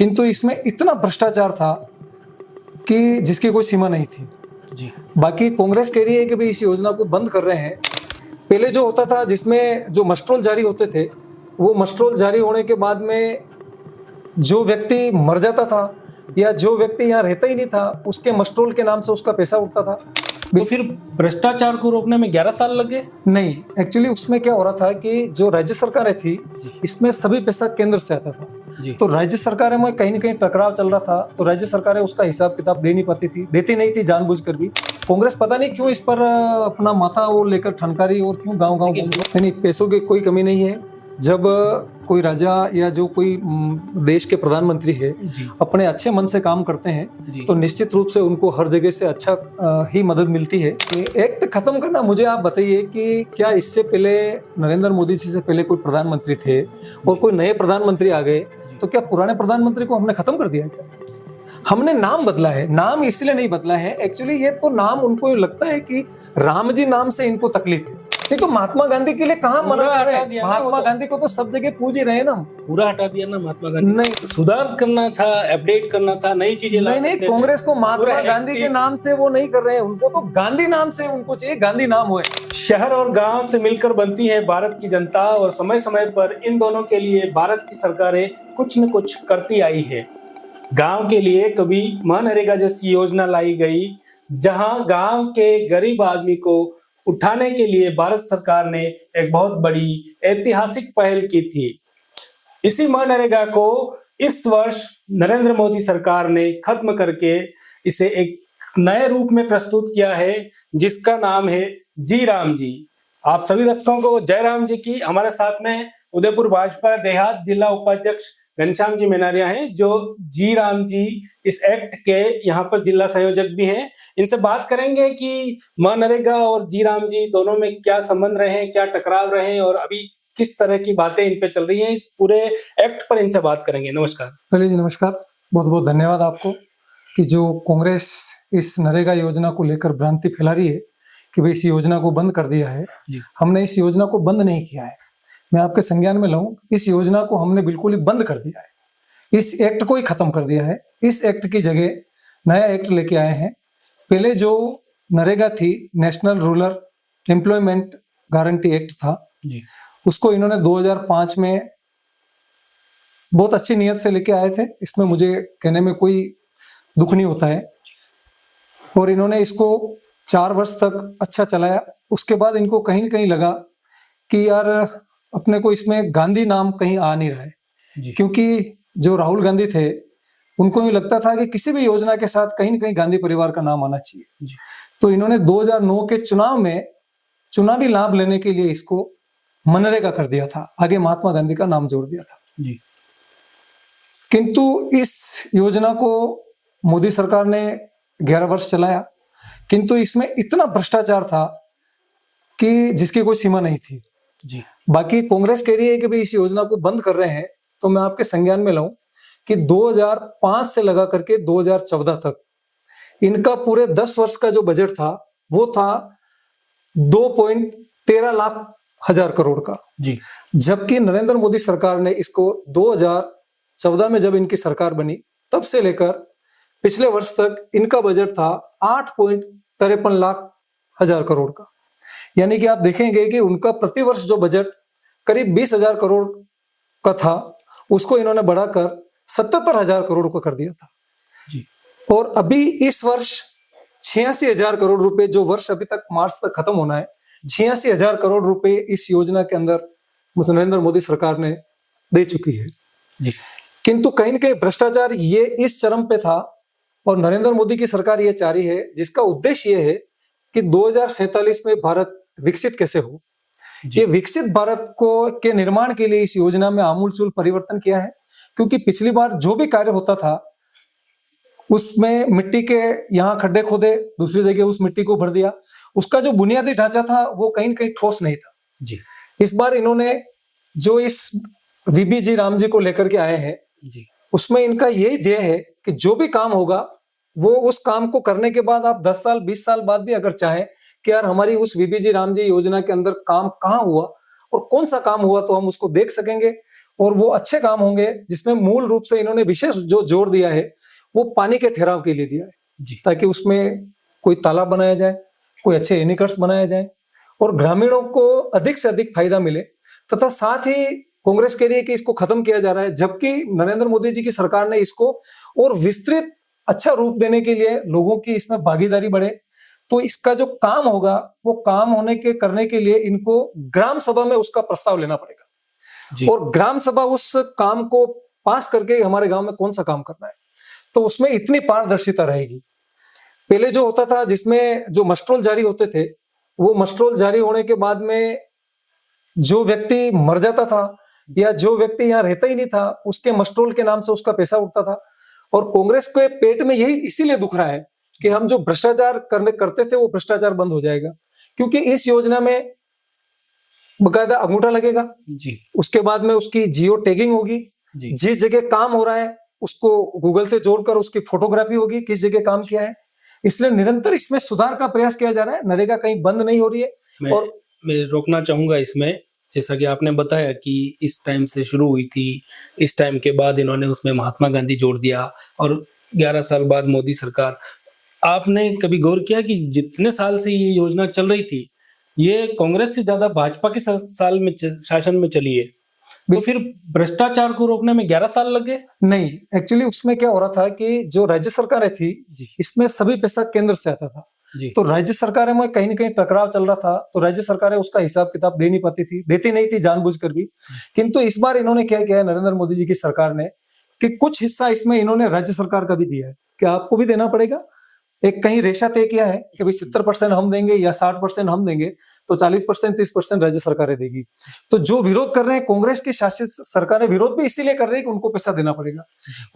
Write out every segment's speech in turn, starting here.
किंतु इसमें इतना भ्रष्टाचार था कि जिसकी कोई सीमा नहीं थी जी। बाकी कांग्रेस कह रही है कि भाई इस योजना को बंद कर रहे हैं। पहले जो होता था जिसमें जो मस्ट्रोल जारी होते थे, वो मस्ट्रोल जारी होने के बाद में जो व्यक्ति मर जाता था या जो व्यक्ति यहाँ रहता ही नहीं था, उसके मस्ट्रोल के नाम से उसका पैसा उठता था। तो फिर भ्रष्टाचार को रोकने में 11 साल लगे? नहीं, एक्चुअली उसमें क्या हो रहा था कि जो राज्य सरकारें थी, इसमें सभी पैसा केंद्र से आता था। तो राज्य सरकारें में कहीं ना कहीं टकराव चल रहा था, तो राज्य सरकारें उसका हिसाब किताब दे नहीं पाती थी, देती नहीं थी जानबूझकर भी। कांग्रेस पता नहीं क्यों इस पर अपना माथा वो लेकर ठनकारी और क्यों गांव-गांव नहीं, पैसों की कोई कमी नहीं है। जब कोई राजा या जो कोई देश के प्रधानमंत्री है अपने अच्छे मन से काम करते हैं तो निश्चित रूप से उनको हर जगह से अच्छा ही मदद मिलती है। एक्ट खत्म करना, मुझे आप बताइए कि क्या इससे पहले नरेंद्र मोदी जी से पहले कोई प्रधानमंत्री थे और कोई नए प्रधानमंत्री आ गए तो क्या पुराने प्रधानमंत्री को हमने खत्म कर दिया क्या? हमने नाम बदला है। नाम इसलिए नहीं बदला है, एक्चुअली ये तो नाम उनको लगता है कि राम जी नाम से इनको तकलीफ है। नहीं तो महात्मा गांधी के लिए कहाँ मना कर रहे हैं? महात्मा गांधी को तो सब जगह पूज ही रहे हैं ना। पूरा हटा दिया ना महात्मा गांधी। नहीं, सुधार करना था, अपडेट करना था, नई चीजें ला सकते थे। नहीं, कांग्रेस को महात्मा गांधी के नाम से वो नहीं कर रहे हैं, उनको तो गांधी नाम से उनको चाहिए, गांधी नाम हो। शहर और गांव से मिलकर बनती है भारत की जनता और समय समय पर इन दोनों के लिए भारत की सरकारें कुछ न कुछ करती आई है। गांव के लिए कभी मनरेगा जैसी योजना लाई गई, जहां गांव के गरीब आदमी को उठाने के लिए भारत सरकार ने एक बहुत बड़ी ऐतिहासिक पहल की थी। इसी मनरेगा को इस वर्ष नरेंद्र मोदी सरकार ने खत्म करके इसे एक नए रूप में प्रस्तुत किया है, जिसका नाम है जी राम जी। आप सभी दर्शकों को जय राम जी की। हमारे साथ में उदयपुर भाजपा देहात जिला उपाध्यक्ष घनश्याम जी मेनारिया हैं, जो जी राम जी इस एक्ट के यहाँ पर जिला संयोजक भी हैं। इनसे बात करेंगे कि मनरेगा और जी राम जी दोनों में क्या संबंध रहे हैं, क्या टकराव रहे हैं और अभी किस तरह की बातें इन पे चल रही हैं। इस पूरे एक्ट पर इनसे बात करेंगे। नमस्कार। चलिए जी, नमस्कार। बहुत बहुत धन्यवाद आपको कि जो कांग्रेस इस नरेगा योजना को लेकर भ्रांति फैला रही है कि भाई इस योजना को बंद कर दिया है। हमने इस योजना को बंद नहीं किया है। मैं आपके संज्ञान में लाऊं, इस योजना को हमने बिल्कुल ही बंद कर दिया है। इस एक्ट को ही खत्म कर दिया है। इस एक्ट की जगह नया एक्ट लेके आए हैं। पहले जो नरेगा थी, national rural employment guarantee act था, उसको इन्होंने 2005 में बहुत अच्छी नीयत से लेके आए थे। इसमें मुझे कहने में कोई दुख नहीं होता है। और इन्होंने इसको 4 वर्ष तक अच्छा चलाया। उसके बाद इनको कहीं ना कहीं लगा कि यार अपने को इसमें गांधी नाम कहीं आ नहीं रहा है, क्योंकि जो राहुल गांधी थे उनको ये लगता था कि किसी भी योजना के साथ कहीं ना कहीं गांधी परिवार का नाम आना चाहिए। तो इन्होंने 2009 के चुनाव में चुनावी लाभ लेने के लिए इसको मनरेगा कर दिया था, आगे महात्मा गांधी का नाम जोड़ दिया था। किंतु इस योजना को मोदी सरकार ने 11 वर्ष चलाया, किंतु इसमें इतना भ्रष्टाचार था कि जिसकी कोई सीमा नहीं थी। बाकी कांग्रेस कह रही है कि भाई इस योजना को बंद कर रहे हैं, तो मैं आपके संज्ञान में लाऊं कि 2005 से लगा करके 2014 तक इनका पूरे 10 वर्ष का जो बजट था वो था 2.13 लाख हजार करोड़ का। जबकि नरेंद्र मोदी सरकार ने इसको 2014 में जब इनकी सरकार बनी तब से लेकर पिछले वर्ष तक इनका बजट था 8.53 लाख हजार करोड़ का। यानी कि आप देखेंगे कि उनका प्रतिवर्ष जो बजट करीब 20,000 करोड़ का था, उसको इन्होंने बढ़ाकर 77,000 करोड़ का कर दिया था। और अभी इस वर्ष 86,000 करोड़ रुपए, जो वर्ष अभी तक मार्च तक खत्म होना है, 86,000 करोड़ रुपए इस योजना के अंदर नरेंद्र मोदी सरकार ने दे चुकी है। किंतु कहीं न कहीं भ्रष्टाचार ये इस चरम पे था और नरेंद्र मोदी की सरकार ये चाह रही है, जिसका उद्देश्य ये है कि 2047 में भारत विकसित कैसे हो। ये विकसित भारत को के निर्माण के लिए इस योजना में आमूलचूल परिवर्तन किया है, क्योंकि पिछली बार जो भी कार्य होता था उसमें मिट्टी के यहाँ खड्डे खोदे, दूसरी जगह उस मिट्टी को भर दिया, उसका जो बुनियादी ढांचा था वो कहीं न कहीं ठोस नहीं था। इस बार इन्होंने जो इस वीबीजी राम जी को लेकर के आए हैं, उसमें इनका यही ध्येय है कि जो भी काम होगा वो उस काम को करने के बाद आप 10 साल 20 साल बाद भी अगर चाहें कि यार हमारी उस वीबीजी राम जी योजना के अंदर काम कहाँ हुआ और कौन सा काम हुआ, तो हम उसको देख सकेंगे और वो अच्छे काम होंगे, जिसमें मूल रूप से इन्होंने विशेष जो जोर दिया है वो पानी के ठहराव के लिए दिया है, जी ताकि उसमें कोई तालाब बनाया जाए, कोई अच्छे एनीकट्स बनाया जाए और ग्रामीणों को अधिक से अधिक फायदा मिले। तथा साथ ही कांग्रेस कह रही है कि इसको खत्म किया जा रहा है, जबकि नरेंद्र मोदी जी की सरकार ने इसको और विस्तृत अच्छा रूप देने के लिए लोगों की इसमें भागीदारी बढ़े, तो इसका जो काम होगा वो काम होने के करने के लिए इनको ग्राम सभा में उसका प्रस्ताव लेना पड़ेगा जी और ग्राम सभा उस काम को पास करके हमारे गांव में कौन सा काम करना है, तो उसमें इतनी पारदर्शिता रहेगी। पहले जो होता था जिसमें जो मस्ट्रोल जारी होते थे, वो मस्ट्रोल जारी होने के बाद में जो व्यक्ति मर जाता था या जो व्यक्ति यहाँ रहता ही नहीं था, उसके मस्ट्रोल के नाम से उसका पैसा उठता था। और कांग्रेस के पेट में यही इसीलिए दुख रहा है कि हम जो भ्रष्टाचार करते थे वो भ्रष्टाचार बंद हो जाएगा, क्योंकि इस योजना में बकायदा अंगूठा लगेगा, जी उसके बाद में उसकी जियो टैगिंग होगी, जी जिस जगह काम हो रहा है उसको गूगल से जोड़कर उसकी फोटोग्राफी होगी, किस जगह काम किया है। इसलिए निरंतर इसमें सुधार का प्रयास किया जा रहा है, नरेगा कहीं बंद नहीं हो रही है। और मैं रोकना चाहूंगा इसमें, जैसा कि आपने बताया कि इस टाइम से शुरू हुई थी, इस टाइम के बाद इन्होंने उसमें महात्मा गांधी जोड़ दिया और 11 साल बाद मोदी सरकार। आपने कभी गौर किया कि जितने साल से ये योजना चल रही थी, ये कांग्रेस से ज्यादा भाजपा के साल में शासन में चली है, तो फिर भ्रष्टाचार को रोकने में 11 साल लग गए? नहीं, एक्चुअली उसमें क्या हो रहा था कि जो राज्य सरकारें थी जी इसमें सभी पैसा केंद्र से आता था, जी तो राज्य सरकारें में कहीं ना कहीं टकराव चल रहा था, तो राज्य सरकारें उसका हिसाब किताब दे नहीं पाती थी, देती नहीं थी जानबूझकर भी। किंतु इस बार इन्होंने क्या किया है, नरेंद्र मोदी जी की सरकार ने, कि कुछ हिस्सा इसमें इन्होंने राज्य सरकार का भी दिया है कि आपको भी देना पड़ेगा। एक कहीं रेशा तय किया है कि भाई 70% हम देंगे या 60% हम देंगे, तो 40% 30% राज्य सरकारें देगी। तो जो विरोध कर रहे हैं कांग्रेस की शासित सरकारें, विरोध भी इसीलिए कर रही है कि उनको पैसा देना पड़ेगा,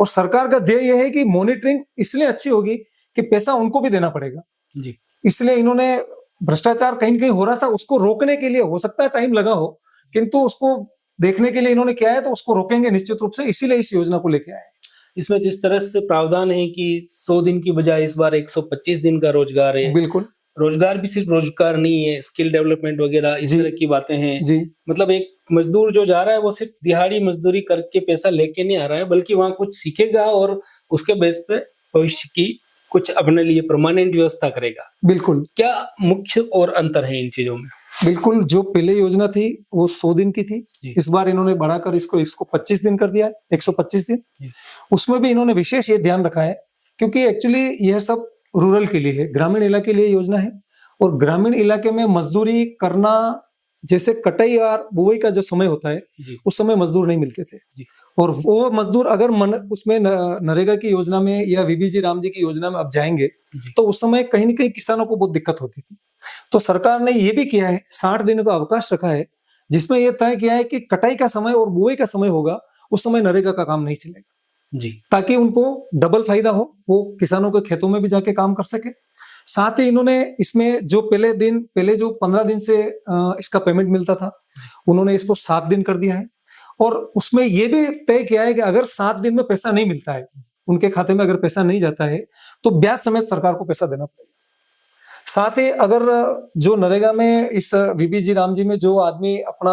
और सरकार का ध्येय यह है कि मॉनिटरिंग इसलिए अच्छी होगी कि पैसा उनको भी देना पड़ेगा। जी इसलिए इन्होंने भ्रष्टाचार कहीं न कहीं हो रहा था, उसको रोकने के लिए हो सकता है टाइम लगा हो, किंतु उसको देखने के लिए इन्होंने किया है, तो उसको रोकेंगे निश्चित रूप से, इसीलिए इस योजना को लेके आए हैं। इसमें जिस तरह से प्रावधान है कि 100 दिन की बजाय इस बार 125 दिन का रोजगार है, बिल्कुल रोजगार भी सिर्फ रोजगार नहीं है, स्किल डेवलपमेंट वगैरह इस जी तरह की बातें हैं। जी मतलब एक मजदूर जो जा रहा है वो सिर्फ दिहाड़ी मजदूरी करके पैसा लेके नहीं आ रहा है, बल्कि वहां कुछ सीखेगा और उसके बेस पे भविष्य की कुछ अपने लिए परमानेंट व्यवस्था करेगा। बिल्कुल क्या मुख्य और अंतर है इन चीजों में? बिल्कुल, जो पहले योजना थी वो 100 दिन की थी, जी इस बार इन्होंने बढ़ाकर इसको 25 दिन कर दिया है, 125 दिन। जी उसमें भी इन्होंने विशेष ये ध्यान रखा है, क्योंकि एक्चुअली यह सब रूरल के लिए है, ग्रामीण इलाके के लिए योजना है, और ग्रामीण इलाके में मजदूरी करना, जैसे कटाई और बुआई का जो समय होता है, जी उस समय मजदूर नहीं मिलते थे, जी और वो मजदूर अगर उसमें नरेगा की योजना में या वीबीजी राम जी की योजना में अब जाएंगे, जी तो उस समय कहीं न कहीं किसानों को बहुत दिक्कत होती थी। तो सरकार ने ये भी किया है, 60 दिन का अवकाश रखा है, जिसमें यह तय किया है कि कटाई का समय और बुआई का समय होगा, उस समय नरेगा का काम नहीं चलेगा, जी ताकि उनको डबल फायदा हो, वो किसानों के खेतों में भी जाके काम कर सके। साथ ही इन्होंने इसमें जो पहले जो 15 दिन से इसका पेमेंट मिलता था, उन्होंने इसको 7 दिन कर दिया है, और उसमें ये भी तय किया है कि अगर 7 दिन में पैसा नहीं मिलता है, उनके खाते में अगर पैसा नहीं जाता है, तो ब्याज समेत सरकार को पैसा देना पड़ेगा। साथ ही अगर जो नरेगा में इस वीबीजी राम जी में जो आदमी अपना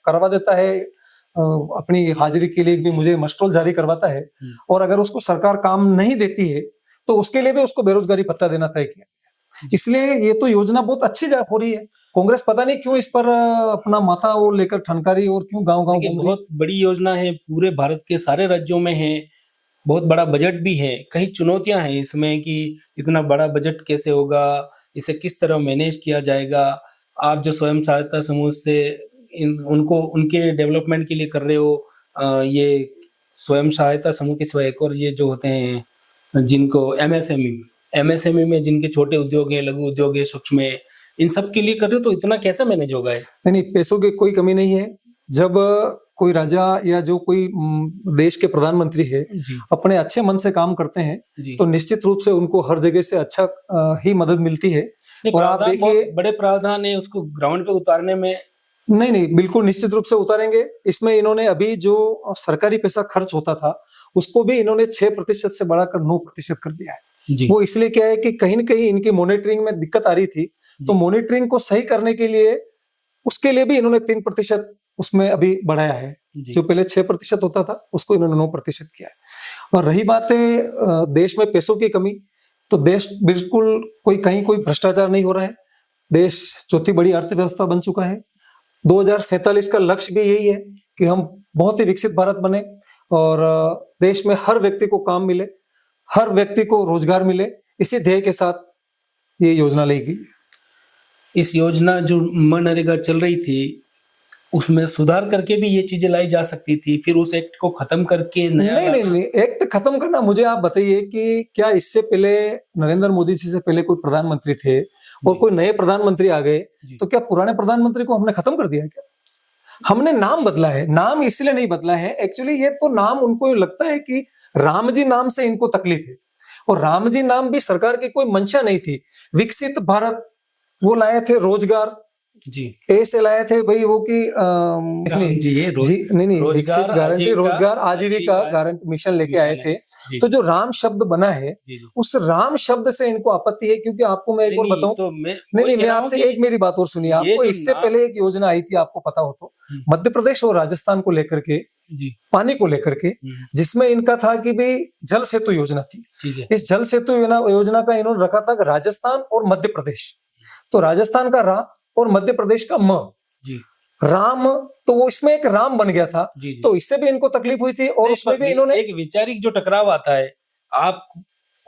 करवा देता है, अपनी हाजिरी के लिए भी मुझे मस्ट्रोल जारी करवाता है, और अगर उसको सरकार काम नहीं देती है, तो उसके लिए भी उसको बेरोजगारी भत्ता देना तय किया गया। इसलिए ये तो योजना बहुत अच्छी हो रही है। कांग्रेस पता नहीं क्यों इस पर अपना माथा वो लेकर ठनकारी और क्यों गांव-गांव देखिए, घूम रही है। बहुत बड़ी योजना है, पूरे भारत के सारे राज्यों में है, बहुत बड़ा बजट भी है। कई चुनौतियां हैं इसमें कि इतना बड़ा बजट कैसे होगा, इसे किस तरह मैनेज किया जाएगा। आप जो स्वयं सहायता समूह से उनको उनके डेवलपमेंट के लिए कर रहे हो, ये स्वयं सहायता समूह के सिवाय एक और ये जो होते हैं जिनको एमएसएमई में जिनके छोटे उद्योग है, लघु उद्योग है, सूक्ष्म है, इन सब के लिए कर रहे हो, तो इतना कैसे मैनेज होगा? नहीं, पैसों की कोई कमी नहीं है। जब कोई राजा या जो कोई देश के प्रधानमंत्री है, जी अपने अच्छे मन से काम करते हैं, जी तो निश्चित रूप से उनको हर जगह से अच्छा ही मदद मिलती है। नहीं, और आप प्रावधान देखिए, बहुत बड़े प्रावधान है, उसको ग्राउंड पे उतारने में। नहीं, बिल्कुल निश्चित रूप से उतारेंगे। इसमें इन्होंने अभी जो सरकारी पैसा खर्च होता था, उसको भी इन्होंने 6% से बढ़ाकर 9% कर दिया है। जी वो इसलिए क्या है कि कहीं न कहीं इनकी मॉनिटरिंग में दिक्कत आ रही थी, तो मॉनिटरिंग को सही करने के लिए, उसके लिए भी इन्होंने 3% उसमें अभी बढ़ाया है। जी। जो पहले 6% होता था उसको इन्होंने 9% किया है। और रही बात है देश में पैसों की कमी, तो देश बिल्कुल कहीं कोई भ्रष्टाचार नहीं हो रहा है। देश चौथी बड़ी अर्थव्यवस्था बन चुका है। 2047 का लक्ष्य भी यही है कि हम बहुत ही विकसित भारत बने और देश में हर व्यक्ति को काम मिले, हर व्यक्ति को रोजगार मिले। इसी ध्येय के साथ ये योजना लाई गई। इस योजना जो मनरेगा चल रही थी, उसमें सुधार करके भी ये चीजें लाई जा सकती थी, फिर उस एक्ट को खत्म करके नया नहीं नहीं लाना। नहीं, एक्ट खत्म करना, मुझे आप बताइए कि क्या इससे पहले नरेंद्र मोदी जी से पहले कोई प्रधानमंत्री थे और कोई नए प्रधानमंत्री आ गए, तो क्या पुराने प्रधानमंत्री को हमने खत्म कर दिया क्या? हमने नाम बदला है। नाम इसलिए नहीं बदला है, एक्चुअली ये तो नाम उनको लगता है कि राम जी नाम से इनको तकलीफ है, और राम जी नाम भी सरकार की कोई मंशा नहीं थी। विकसित भारत वो लाए थे, रोजगार जी ऐसे लाए थे भाई, वो की नहीं जी, ये नहीं विकसित गारंटी रोजगार आजीविका आजीविका गारंटी मिशन लेके आए मिशन थे। है। जी तो जो राम शब्द बना है, जी जी। उस राम शब्द से इनको आपत्ति है, क्योंकि आपको मैं एक और नहीं, बताऊं, तो मैं नहीं वही नहीं, कह मैं रहा हूं आपसे कि एक मेरी बात और सुनिए। ये आपको जो इससे नाम- पहले एक योजना आई थी, आपको पता हो तो, मध्य प्रदेश और राजस्थान को लेकर के, जी पानी को लेकर के, जिसमें इनका था कि भाई जल सेतु योजना थी। ठीक है। इस जल सेतु योजना का इन्होंने रखा था राजस्थान और मध्य प्रदेश। तो राजस्थान का रा और मध्य प्रदेश का म, जी राम, तो वो इसमें एक राम बन गया था। जी जी। तो इससे भी इनको तकलीफ हुई थी और नहीं, उसमें पर भी इन्होंने, एक वैचारिक जो टकराव आता है, आप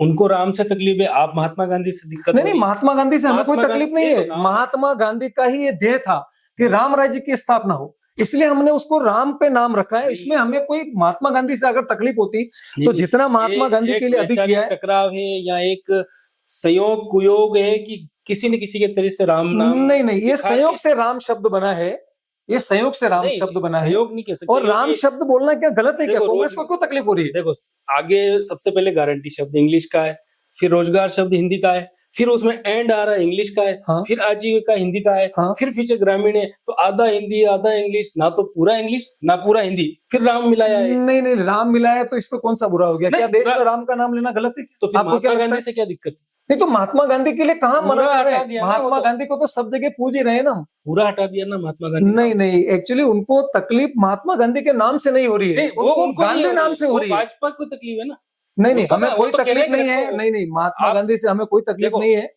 उनको राम से तकलीफ है, आप महात्मा गांधी से दिक्कत नहीं हो नहीं, रही है। महात्मा गांधी से हमें कोई महात्मा तकलीफ गांधी- नहीं ये है। तो नाम- महात्मा गांधी का ही ये ध्येय था कि राम राज्य की स्थापना हो, इसलिए हमने उसको राम पे नाम रखा है। नहीं, इसमें हमें कोई महात्मा गांधी से अगर तकलीफ होती नहीं, तो जितना महात्मा ये गांधी एक के लिए अभी वैचारिक किया है, टकराव है या एक संयोग कुयोग है कि किसी न किसी के तरह से राम नाम नहीं नहीं, ये दिखा संयोग के- से राम शब्द बना है। ये संयोग से राम नहीं, शब्द बना है। संयोग नहीं कह सकते, और राम क्योंकि शब्द बोलना क्या गलत है क्या? देखो, कांग्रेस को क्यों तकलीफ हो रही है? देखो, आगे सबसे पहले गारंटी शब्द इंग्लिश का है, फिर रोजगार शब्द हिंदी का है, फिर उसमें एंड आ रहा है इंग्लिश का है, हाँ। फिर आजीविका हिंदी का है, हाँ। फिर पीछे ग्रामीण है, तो आधा हिंदी आधा इंग्लिश, ना तो पूरा इंग्लिश ना पूरा हिंदी, फिर राम मिलाया है। नहीं नहीं, राम मिलाया तो इस पे कौन सा बुरा हो गया? नहीं, क्या देश बुरा- में राम का नाम लेना गलत है? तो फिर आपको क्या महात्मा लगता गांधी है? से क्या दिक्कत? नहीं तो महात्मा गांधी के लिए कहाँ मना पूरा कर रहे हटा हैं? दिया ना वो महात्मा तो। गांधी को तो सब जगह पूज ही रहे हैं ना हम। पूरा हटा दिया ना महात्मा गांधी नहीं नहीं, एक्चुअली उनको तकलीफ महात्मा गांधी के नाम से नहीं हो रही है, नहीं, वो उनको उनको नहीं गांधी हो नाम रही, से हो वो रही है। भाजपा को तकलीफ है ना। नहीं नहीं, वो तो हमें वो कोई तो कह रहे तकलीफ हैं कि नहीं है। देखो, नहीं नहीं, महात्मा आप- गांधी से हमें कोई तकलीफ देखो। नहीं है।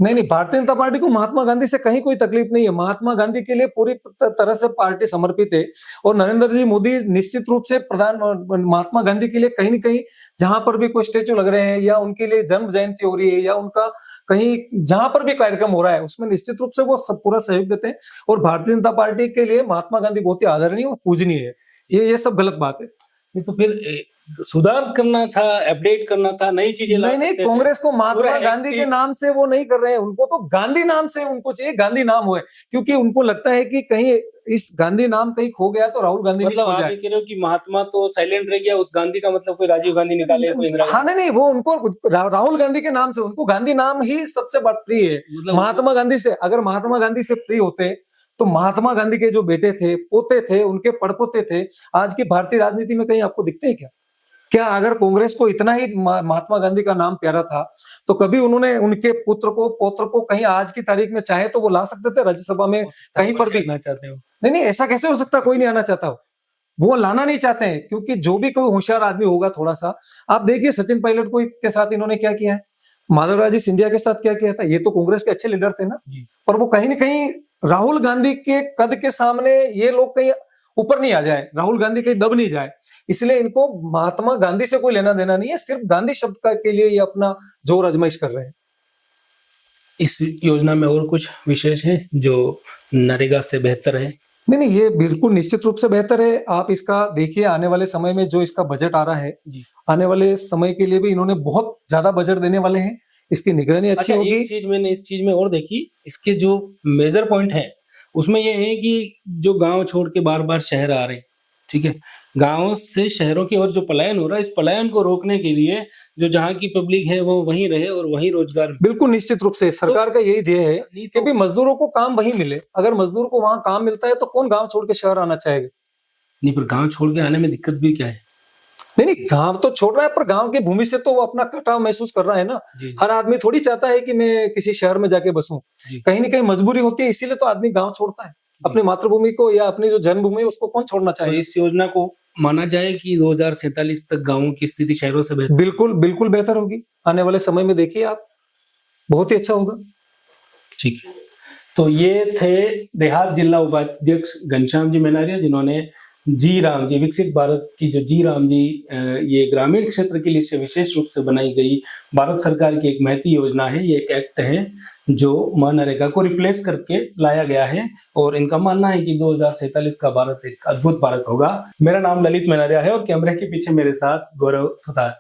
नहीं नहीं, भारतीय जनता पार्टी को महात्मा गांधी से कहीं कोई तकलीफ नहीं है। महात्मा गांधी के लिए पूरी तरह से पार्टी समर्पित है, और नरेंद्र जी मोदी निश्चित रूप से महात्मा गांधी के लिए कहीं न कहीं जहां पर भी कोई स्टेचू लग रहे हैं, या उनके लिए जन्म जयंती हो रही है, या उनका कहीं जहां पर भी कार्यक्रम हो रहा है, उसमें निश्चित रूप से वो सब पूरा सहयोग देते हैं। और भारतीय जनता पार्टी के लिए महात्मा गांधी बहुत ही आदरणीय और पूजनीय है। ये सब गलत बात है। नहीं तो फिर सुधार करना था, अपडेट करना था, नई चीजें ला नहीं नहीं, सकते थे। कांग्रेस को महात्मा पूरा गांधी के एक्टिव- नाम से वो नहीं कर रहे हैं। उनको तो गांधी नाम से उनको चाहिए, गांधी नाम हो, क्योंकि उनको लगता है कि कहीं इस गांधी नाम कहीं खो गया तो राहुल गांधी मतलब नहीं खो आप जाए। ये कह रहे हो कि महात्मा तो साइलेंट रह गया, उस गांधी का मतलब कोई राजीव गांधी निकाले, कोई इंदिरा हाँ गांधी। नहीं, वो उनको राहुल गांधी के नाम से, उनको गांधी नाम ही सबसे प्रिय है। मतलब महात्मा गांधी से, अगर महात्मा गांधी से प्रिय होते तो महात्मा गांधी के जो बेटे थे, पोते थे, उनके पड़पोते थे, आज की भारतीय राजनीति में कहीं आपको दिखते हैं क्या? क्या अगर कांग्रेस को इतना ही महात्मा गांधी का नाम प्यारा था, तो कभी उन्होंने उनके पुत्र को, पौत्र को कहीं आज की तारीख में चाहे तो वो ला सकते थे राज्यसभा में, कहीं पर भी। करना चाहते हो? नहीं नहीं, ऐसा कैसे हो सकता? कोई नहीं आना चाहता हो, वो लाना नहीं चाहते हैं, क्योंकि जो भी कोई होशियार आदमी होगा थोड़ा सा, आप देखिए सचिन पायलट को के साथ इन्होंने क्या किया है, माधवराज जी सिंधिया के साथ क्या किया था। ये तो कांग्रेस के अच्छे लीडर थे ना, पर वो कहीं ना कहीं राहुल गांधी के कद के सामने ये लोग कहीं ऊपर नहीं आ जाए, राहुल गांधी कहीं दब नहीं जाए, इसलिए इनको महात्मा गांधी से कोई लेना देना नहीं है। सिर्फ गांधी शब्द के लिए ये अपना जोर आजमाइश कर रहे हैं। इस योजना में और कुछ विशेष है जो नरेगा से बेहतर है? नहीं नहीं, ये बिल्कुल निश्चित रूप से बेहतर है। आप इसका देखिए, आने वाले समय में जो इसका बजट आ रहा है, आने वाले समय के लिए भी इन्होंने बहुत ज्यादा बजट देने वाले हैं। इसकी निगरानी अच्छी होगी। एक चीज मैंने इस चीज में और देखी, इसके जो मेजर पॉइंट है उसमें ये है कि जो गांव छोड़ के बार बार शहर आ रहे हैं, ठीक है, गांवों से शहरों की ओर जो पलायन हो रहा है, इस पलायन को रोकने के लिए जो जहाँ की पब्लिक है वो वहीं रहे और वहीं रोजगार। बिल्कुल निश्चित रूप से सरकार का यही ध्येय है कि भी मजदूरों को काम वहीं मिले। अगर मजदूर को वहां काम मिलता है तो कौन गांव छोड़ के शहर आना चाहेगा? नहीं, पर गांव छोड़ के आने में दिक्कत भी क्या है? नहीं नहीं, गांव तो छोड़ रहा है, पर गांव की भूमि से तो वो अपना कटाव महसूस कर रहा है ना। हर आदमी थोड़ी चाहता है कि मैं किसी शहर में जाके बसूं, कहीं ना कहीं मजबूरी होती है, इसीलिए तो आदमी गांव छोड़ता है। अपनी मातृभूमि को या अपनी जो जन्मभूमि है उसको कौन छोड़ना तो चाहे। इस योजना को माना जाए कि 2047 तक गांवों की स्थिति शहरों से बेहतर। बिल्कुल बिल्कुल बेहतर होगी, आने वाले समय में देखिए आप, बहुत ही अच्छा होगा। ठीक है, तो ये थे देहात जिला उपाध्यक्ष घनश्याम जी मेनारिया, जिन्होंने जी राम जी, विकसित भारत की जो जी राम जी ये ग्रामीण क्षेत्र के लिए से विशेष रूप से बनाई गई भारत सरकार की एक महती योजना है, ये एक एक्ट है जो मनरेगा को रिप्लेस करके लाया गया है, और इनका मानना है कि 2047 का भारत एक अद्भुत भारत होगा। मेरा नाम ललित मेनारिया है और कैमरे के पीछे मेरे साथ गौरव सुतार।